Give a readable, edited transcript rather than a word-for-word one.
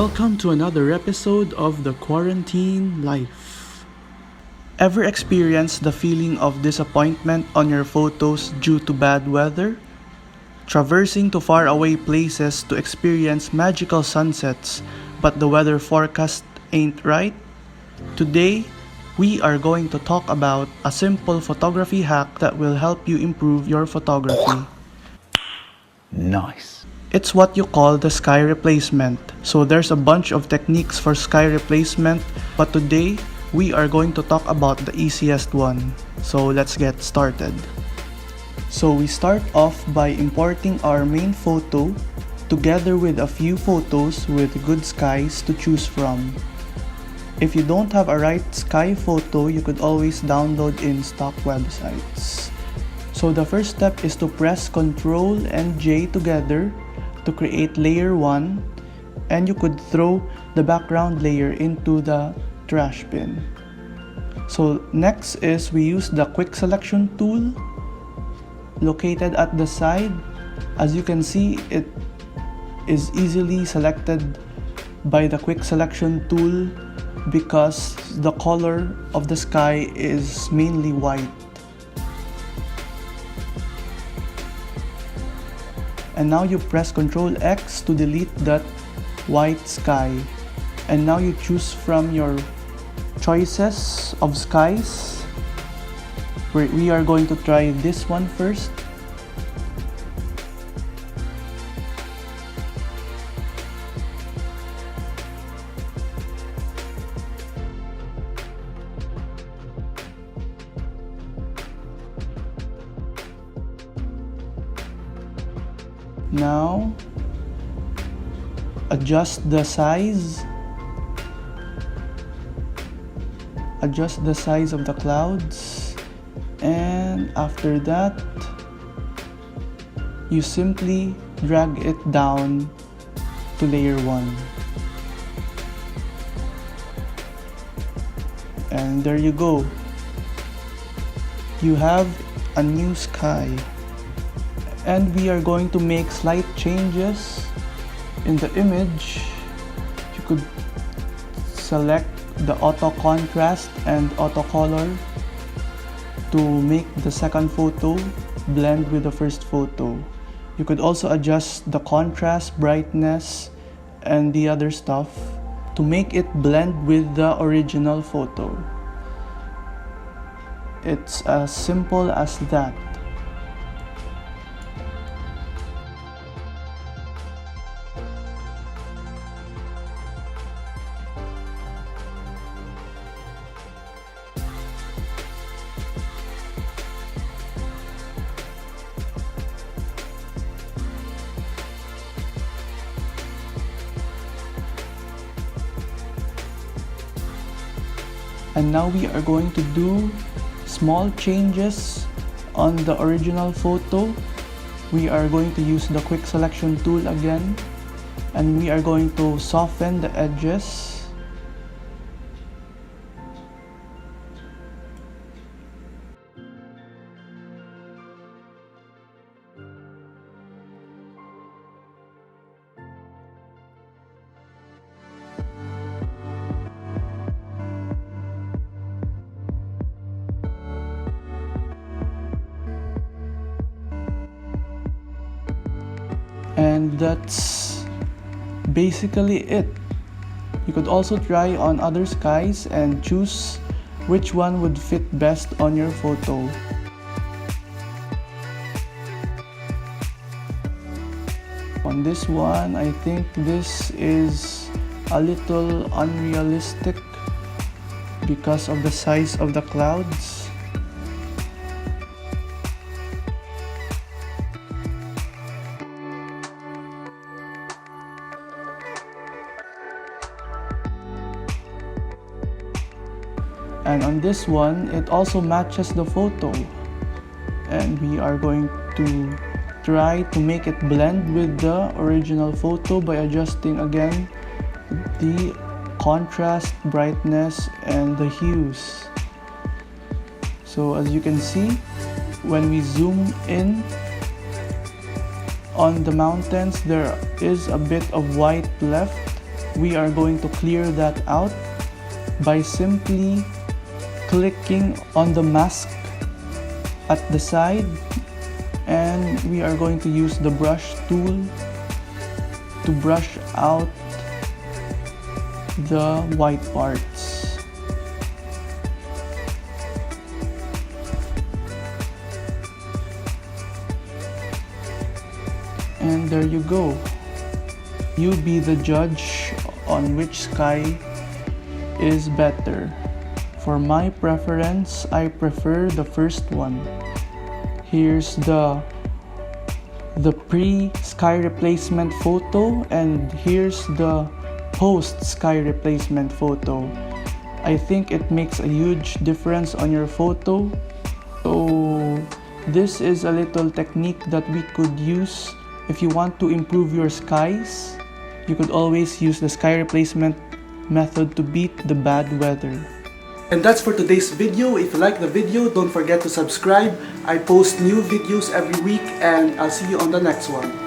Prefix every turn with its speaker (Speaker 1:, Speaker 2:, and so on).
Speaker 1: Welcome to another episode of the Quarantine Life. Ever experienced the feeling of disappointment on your photos due to bad weather? Traversing to faraway places to experience magical sunsets, but the weather forecast ain't right? Today, we are going to talk about a simple photography hack that will help you improve your photography.
Speaker 2: Nice.
Speaker 1: It's what you call the sky replacement. So there's a bunch of techniques for sky replacement, but today we are going to talk about the easiest one. So let's get started. So we start off by importing our main photo together with a few photos with good skies to choose from. If you don't have a right sky photo, you could always download in stock websites. So the first step is to press Ctrl and J together to create layer 1, and you could throw the background layer into the trash bin. So next is we use the quick selection tool located at the side. As you can see, it is easily selected by the quick selection tool because the color of the sky is mainly white. And now you press Ctrl X to delete that white sky. And now you choose from your choices of skies. We are going to try this one first. Now, adjust the size of the clouds, and after that, you simply drag it down to layer 1. And there you go. You have a new sky. And we are going to make slight changes in the image. You could select the auto contrast and auto color to make the second photo blend with the first photo. You could also adjust the contrast, brightness, and the other stuff to make it blend with the original photo. It's as simple as that. And now we are going to do small changes on the original photo. We are going to use the quick selection tool again, and we are going to soften the edges. And that's basically it. You could also try on other skies and choose which one would fit best on your photo. On this one, I think this is a little unrealistic because of the size of the clouds. And on this one, it also matches the photo. And we are going to try to make it blend with the original photo by adjusting again the contrast, brightness, and the hues. So as you can see, when we zoom in on the mountains, there is a bit of white left, we are going to clear that out by simply clicking on the mask at the side, and we are going to use the brush tool to brush out the white parts. And there you go. You be the judge on which sky is better. For my preference, I prefer the first one. Here's the pre-sky replacement photo, and here's the post-sky replacement photo. I think it makes a huge difference on your photo. So this is a little technique that we could use if you want to improve your skies. You could always use the sky replacement method to beat the bad weather. And that's for today's video. If you like the video, don't forget to subscribe. I post new videos every week, and I'll see you on the next one.